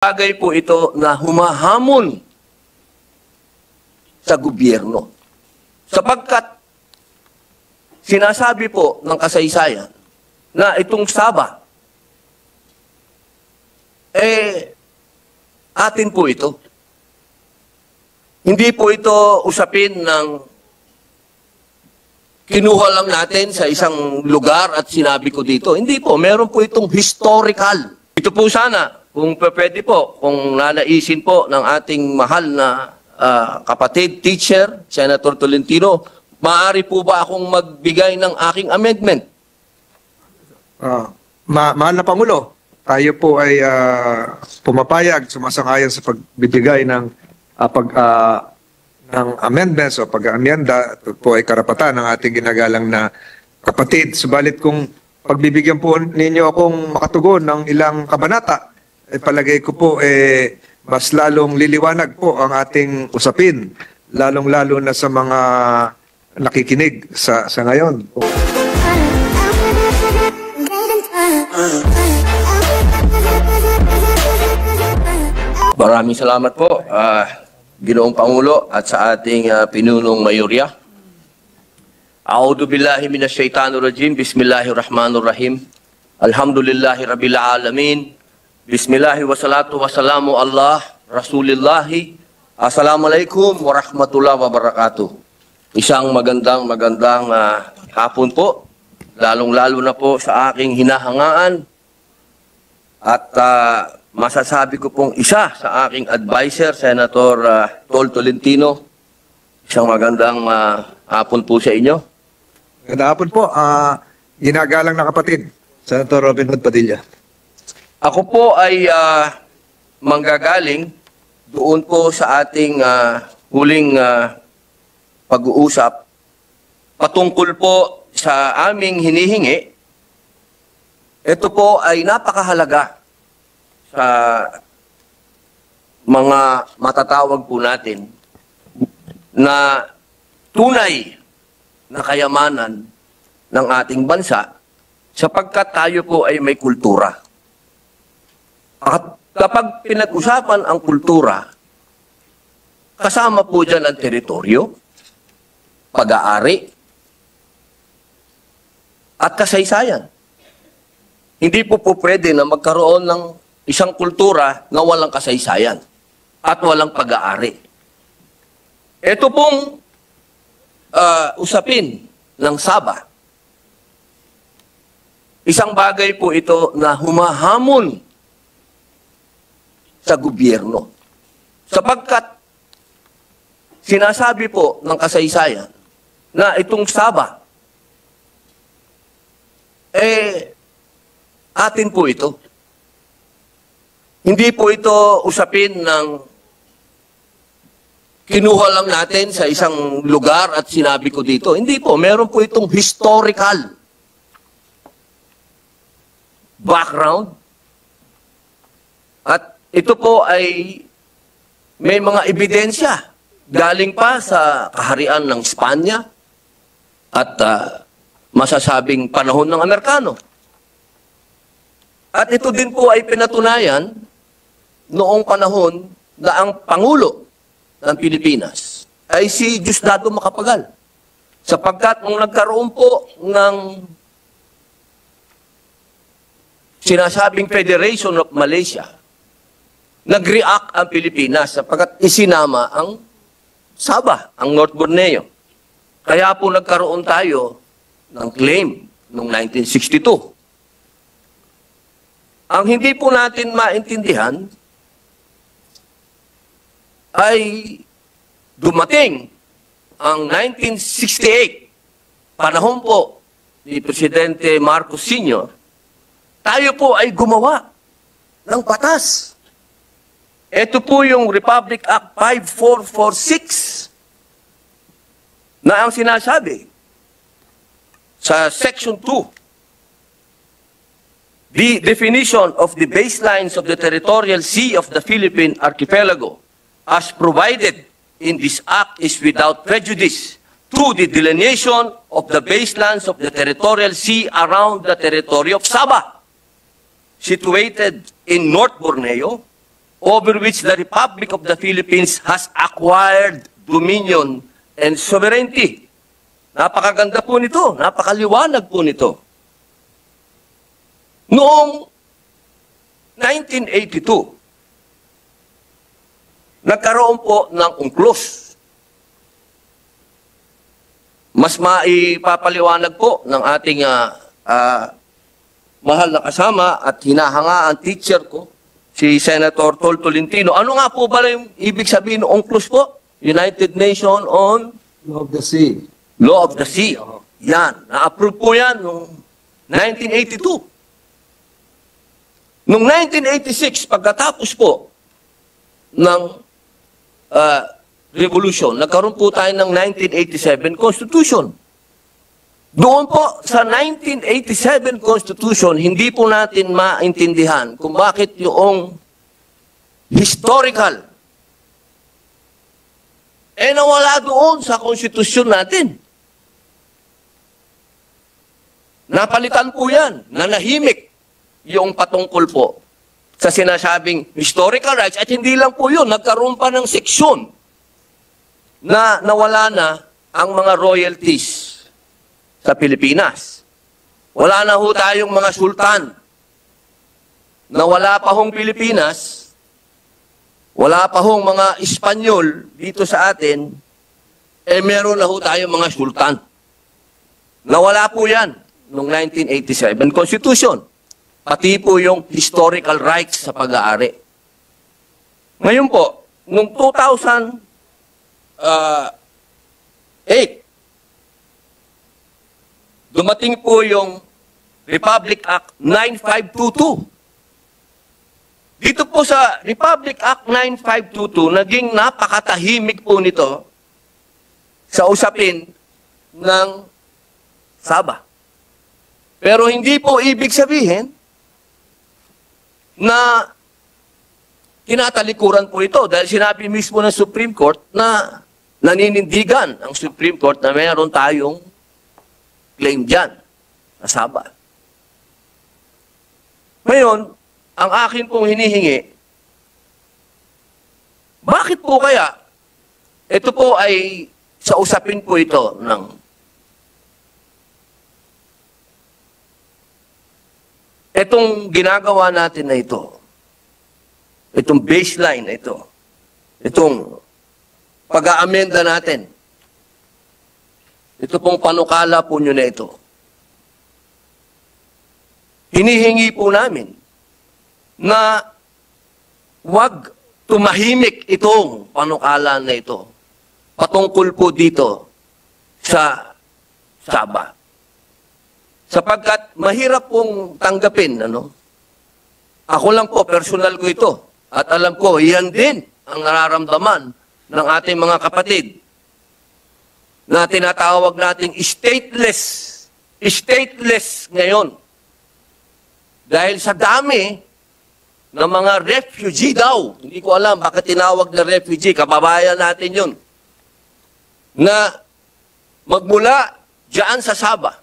Bagay po ito na humahamon sa gobyerno. Sapagkat sinasabi po ng kasaysayan na itong Sabah, atin po ito. Hindi po ito usapin ng kinuha lang natin sa isang lugar at sinabi ko dito. Hindi po, meron po itong historical. Ito po sana, kung pwede po, kung nanaisin po ng ating mahal na kapatid, teacher, Senator Tolentino, maaari po ba akong magbigay ng aking amendment? Mahal na Pangulo, tayo po ay pumapayag, sumasang-ayon sa pagbibigay ng amendments o pag-amyenda. Ito po ay karapatan ng ating ginagalang na kapatid. Subalit kung pagbibigyan po ninyo akong makatugon ng ilang kabanata, palagay ko po mas lalong liliwanag po ang ating usapin, lalong-lalo na sa mga nakikinig sa ngayon. Maraming salamat po, Ginoong Pangulo at sa ating pinunong mayorya. A'udhu billahi minasyaitanir rajim. Bismillahirrahmanirrahim. Alhamdulillahi rabbil alamin. Bismillahi wassalatu wassalamu Allah Rasulillahi. Assalamualaikum warahmatullahi wabarakatuh. Isang magandang hapon po, lalong-lalo na po sa aking hinahangaan. At masasabi ko pong isa sa aking advisor, Senator Tolentino. Isang magandang hapon po sa inyo. Magandang hapon po, ginagalang na kapatid, Senator Robin Hood Padilla. Ako po ay manggagaling doon po sa ating huling pag-uusap patungkol po sa aming hinihingi. Ito po ay napakahalaga sa mga matatawag po natin na tunay na kayamanan ng ating bansa sapagkat tayo po ay may kultura. At kapag pinag-usapan ang kultura, kasama po dyan ang teritoryo, pag-aari, at kasaysayan. Hindi po pwede na magkaroon ng isang kultura na walang kasaysayan at walang pag-aari. Ito pong usapin ng Sabah. Isang bagay po ito na humahamon sa gobyerno. Sapagkat sinasabi po ng kasaysayan na itong Sabah, atin po ito. Hindi po ito usapin ng kinuha lang natin sa isang lugar at sinabi ko dito. Hindi po, meron po itong historical background. At ito po ay may mga ebidensya galing pa sa kaharian ng Espanya at masasabing panahon ng Amerikano. At ito din po ay pinatunayan noong panahon na ang Pangulo ng Pilipinas ay si Diosdado Macapagal. Sapagkat nung nagkaroon po ng sinasabing Federation of Malaysia, nag-react ang Pilipinas sapagkat isinama ang Sabah, ang North Borneo. Kaya po nagkaroon tayo ng claim noong 1962. Ang hindi po natin maintindihan ay dumating ang 1968, panahon po ni Presidente Marcos Sr., tayo po ay gumawa ng batas. Ito po yung Republic Act 5446 na ang sinasabi sa Section 2, the definition of the baselines of the territorial sea of the Philippine Archipelago as provided in this act is without prejudice to the delineation of the baselines of the territorial sea around the territory of Sabah, situated in North Borneo, over which the Republic of the Philippines has acquired dominion and sovereignty. Napakaganda po nito, napakaliwanag po nito. Noong 1982, nagkaroon po ng UNCLOS. Mas maipapaliwanag po ng ating mahal na kasama at hinahangaan teacher ko, si Senator Tol Tolentino. Ano nga po ba yung ibig sabihin ng UNCLOS po? United Nations on Law of the Sea. Law of the Sea. Yan. Na-approve po yan noong 1982. Noong 1986, pagkatapos po ng revolution, nagkaroon po tayo ng 1987 Constitution. Doon po sa 1987 Constitution, hindi po natin maintindihan kung bakit yung historical nawala doon sa Constitution natin. Napalitan po yan, nanahimik yung patungkol po sa sinasabing historical rights at hindi lang po yun, nagkaroon pa ng seksyon na nawala na ang mga royalties sa Pilipinas. Wala na ho tayong mga sultan. Nawala pa hong Pilipinas, wala pa hong mga Espanyol dito sa atin, meron na ho tayong mga sultan. Nawala po yan noong 1987 Constitution. Pati po yung historical rights sa pag-aari. Ngayon po, noong 2008, dumating po yung Republic Act 9522. Dito po sa Republic Act 9522, naging napakatahimik po nito sa usapin ng Sabah. Pero hindi po ibig sabihin na tinatalikuran po ito dahil sinabi mismo ng Supreme Court na naninindigan ang Supreme Court na mayroon tayong claim dyan na Sabah. Ngayon, ang akin pong hinihingi, bakit po kaya ito po ay sa usapin po ito ng itong ginagawa natin na ito, itong baseline na ito, itong pag-aamenda natin, ito pong panukala po nyo na ito, hinihingi po namin na wag tumahimik itong panukala na ito patungkol po dito sa Sabah. Sapagkat mahirap pong tanggapin, ano? Ako lang po, personal ko ito. At alam ko, yan din ang nararamdaman ng ating mga kapatid na tinatawag nating stateless. Stateless ngayon. Dahil sa dami ng mga refugee daw, hindi ko alam bakit tinawag na refugee, kababayan natin yun, na magmula dyan sa Sabah,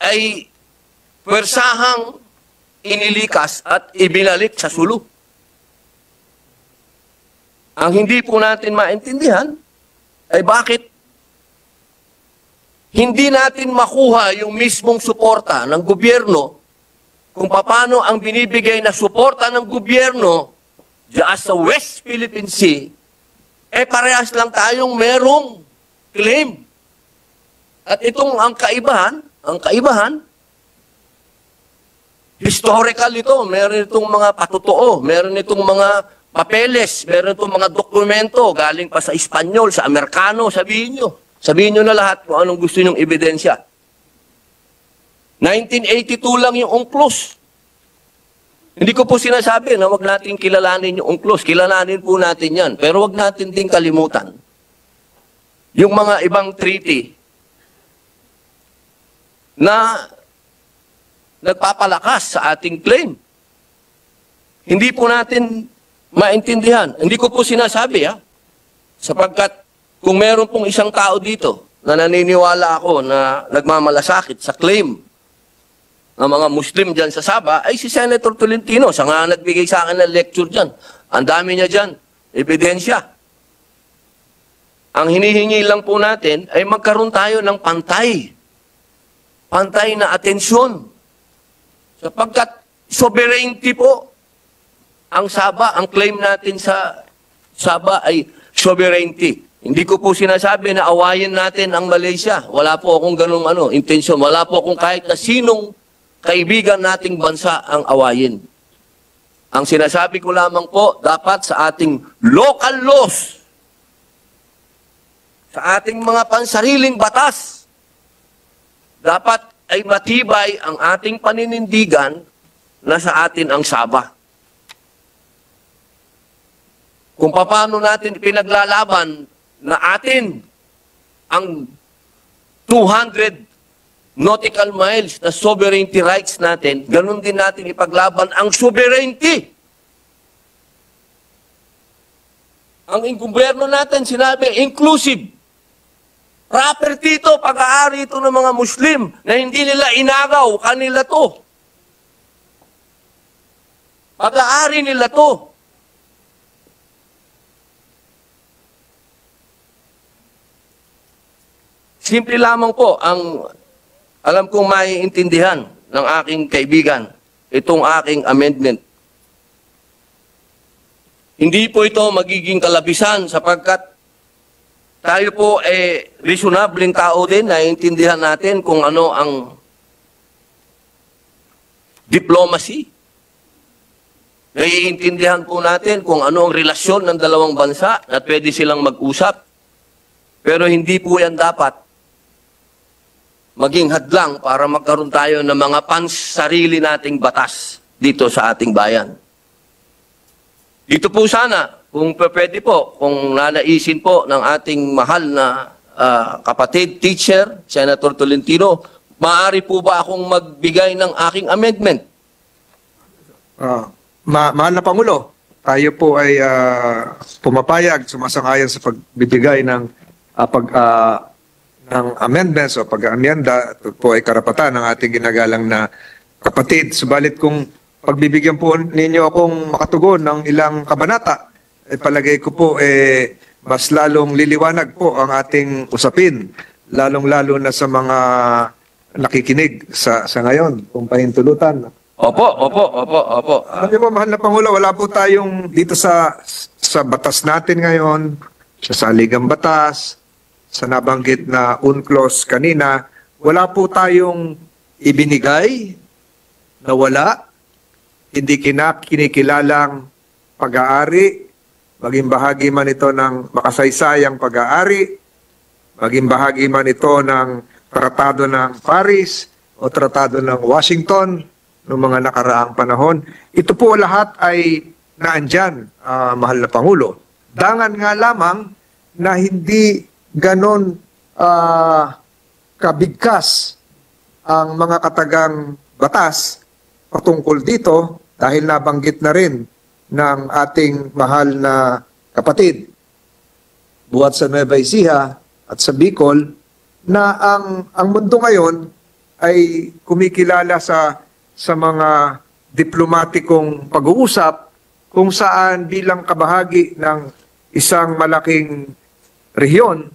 ay pwersahang inilikas at ibinalik sa Sulu. Ang hindi po natin maintindihan ay bakit hindi natin makuha yung mismong suporta ng gobyerno kung paano ang binibigay na suporta ng gobyerno diyan sa West Philippine Sea, parehas lang tayong merong claim. At itong ang kaibahan, historical ito, meron itong mga patotoo, meron itong mga papeles, meron itong mga dokumento, galing pa sa Espanyol, sa Amerikano, sabihin nyo na lahat kung anong gusto nyong ebidensya. 1982 lang yung UNCLOS. Hindi ko po sinasabi na wag natin kilalanin yung UNCLOS, kilalanin po natin yan, pero wag natin ding kalimutan yung mga ibang treaty na nagpapalakas sa ating claim. Hindi po natin maintindihan. Hindi ko po sinasabi, sapagkat kung meron pong isang tao dito na naniniwala ako na nagmamalasakit sa claim ng mga Muslim dyan sa Sabah ay si Senator Tolentino. Siya nga nagbigay sa akin ng lecture dyan. Ang dami niya dyan. Ebidensya. Ang hinihingi lang po natin ay magkaroon tayo ng pantay. Pantay na atensyon. Sapagkat sovereignty po ang Sabah. Ang claim natin sa Sabah ay sovereignty. Hindi ko po sinasabi na awayin natin ang Malaysia. Wala po akong ganung intensyon. Wala po akong kahit na sinong kaibigan nating bansa ang awayin. Ang sinasabi ko lamang po, dapat sa ating local laws, sa ating mga pansariling batas, dapat ay matibay ang ating paninindigan na sa atin ang Sabah. Kung paano natin pinaglalaban na atin ang 200 nautical miles na sovereignty rights natin, ganun din natin ipaglaban ang sovereignty. Ang gobyerno natin, sinabi, inclusive. Property ito, pag-aari ito ng mga Muslim na hindi nila inagaw, kanila to. Pag-aari nila to. Simple lamang po ang alam kong maiintindihan ng aking kaibigan itong aking amendment. Hindi po ito magiging kalabisan sapagkat tayo po reasonableng tao din, naiintindihan natin kung ano ang diplomacy. Naiintindihan po natin kung ano ang relasyon ng dalawang bansa at pwede silang mag-usap. Pero hindi po yan dapat maging hadlang para magkaroon tayo ng mga pansarili nating batas dito sa ating bayan. Dito po sana, kung pwede po, kung nanaisin po ng ating mahal na kapatid, teacher, Senator Tolentino, maaari po ba akong magbigay ng aking amendment? Mahal na Pangulo, tayo po ay pumapayag, sumasang-ayon sa pagbibigay ng amendments o pag-amyenda. Ito po ay karapatan ng ating ginagalang na kapatid. Subalit kung pagbibigyan po ninyo akong makatugon ng ilang kabanata, palagay ko po mas lalong liliwanag po ang ating usapin, lalong-lalo na sa mga nakikinig sa ngayon, kung pahintulutan. Opo. Alam niyo po, mahal na Pangulo, wala po tayong dito sa batas natin ngayon, sa saligang batas, sa nabanggit na UNCLOS kanina, wala po tayong ibinigay na wala, hindi kinikilalang pag-aari, maging bahagi man ito ng makasaysayang pag-aari, maging bahagi man ito ng Tratado ng Paris o Tratado ng Washington noong mga nakaraang panahon. Ito po lahat ay naandyan, mahal na Pangulo. Dangan nga lamang na hindi ganon kabigkas ang mga katagang batas patungkol dito dahil nabanggit na rin ng ating mahal na kapatid buhat sa Nueva Ecija at sa Bicol na ang mundo ngayon ay kumikilala sa mga diplomatikong pag-uusap kung saan bilang kabahagi ng isang malaking rehiyon,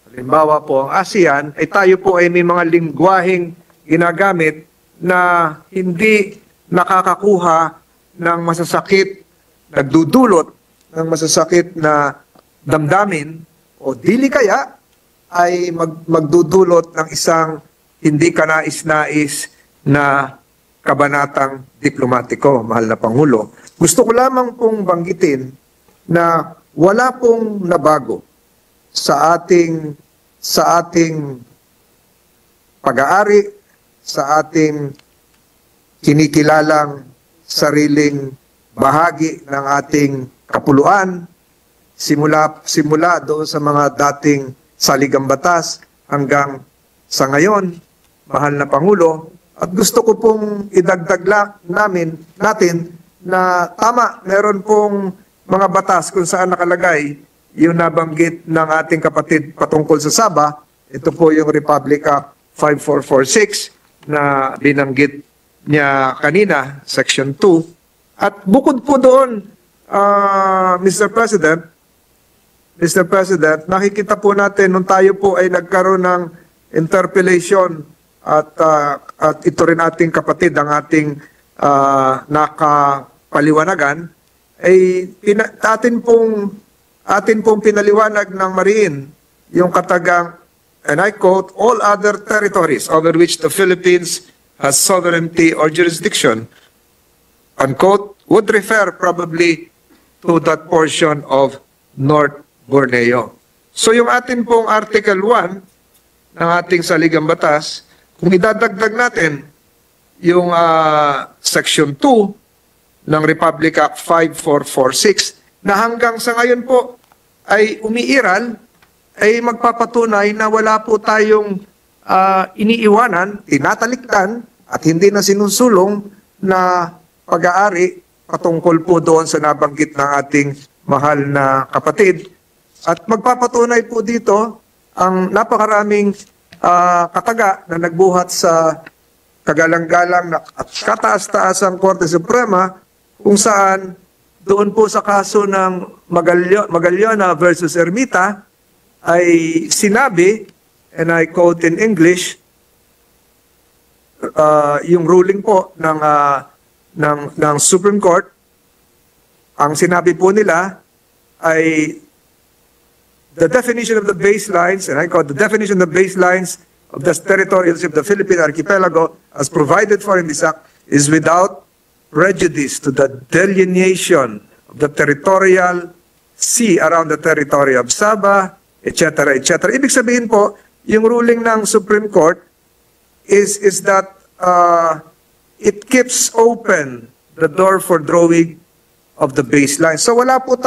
halimbawa po ang ASEAN, ay tayo po ay may mga lingwaheng ginagamit na hindi nakakakuha ng masasakit, nagdudulot ng masasakit na damdamin o dili kaya ay magdudulot ng isang hindi kanais-nais na kabanatang diplomatiko, mahal na Pangulo. Gusto ko lamang pong banggitin na wala pong nabago sa ating pag-aari, sa ating kinikilalang sariling bahagi ng ating kapuluan, simula doon sa mga dating saligang batas hanggang sa ngayon, mahal na Pangulo. At gusto ko pong idagdag natin na tama, meron pong mga batas kung saan nakalagay yung nabanggit ng ating kapatid patungkol sa Sabah. Ito po yung Republic Act 5446 na binanggit niya kanina, Section 2. At bukod po doon, Mr. President, nakikita po natin nung tayo po ay nagkaroon ng interpellation at ito rin ating kapatid, ang ating nakapaliwanagan, ay atin pong pinaliwanag ng Marine yung katagang, and I quote, all other territories over which the Philippines has sovereignty or jurisdiction, unquote, would refer probably to that portion of North Borneo. So yung atin pong Article 1 ng ating saligang batas, kung idadagdag natin yung Section 2 ng Republic Act 5446 na hanggang sa ngayon po ay umiiral, ay magpapatunay na wala po tayong iniiwanan, tinatalikdan at hindi na sinusulong na pag-aari patungkol po doon sa nabanggit ng ating mahal na kapatid. At magpapatunay po dito ang napakaraming kataga na nagbuhat sa kagalang-galang at kataas-taasang Korte Suprema kung saan doon po sa kaso ng Magallona versus Ermita ay sinabi, and I quote in English, yung ruling po ng Supreme Court, ang sinabi po nila ay the definition of the baselines, and I quote, the definition of the baselines of the territories of the Philippine archipelago as provided for in this act is without prejudice to the delineation of the territorial sea around the territory of Sabah, etc., etc. Ibig sabihin po, yung ruling ng Supreme Court is that it keeps open the door for drawing of the baseline. So wala po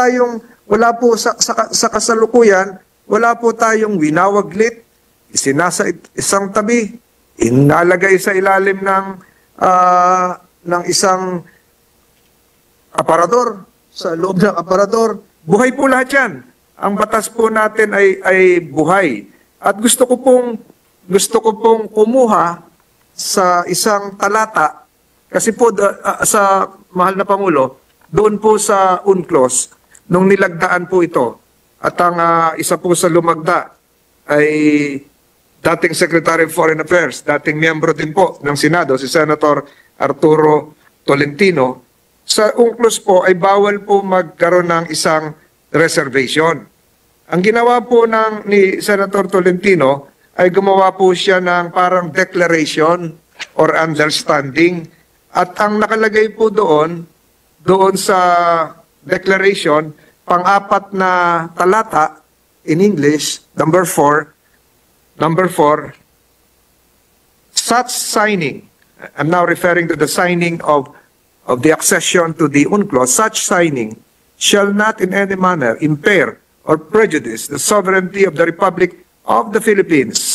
sa kasalukuyan, wala po tayong winawaglit, isinasa isang tabi, inalagay sa ilalim ng isang aparador, sa loob ng aparador. Buhay po lahat yan. Ang batas po natin ay buhay. At gusto ko pong kumuha sa isang talata, kasi po sa mahal na Pangulo, doon po sa UNCLOS, nung nilagdaan po ito, at ang isa po sa lumagda ay dating Secretary of Foreign Affairs, dating miyembro din po ng Senado, si Senator Arturo Tolentino. Sa UNCLOS po ay bawal po magkaroon ng isang reservation. Ang ginawa po ni Senator Tolentino ay gumawa po siya ng parang declaration or understanding. At ang nakalagay po doon sa declaration, pang-apat na talata in English, number 4, such signing, I'm now referring to the signing of the accession to the UNCLOS, such signing shall not in any manner impair or prejudice the sovereignty of the Republic of the Philippines,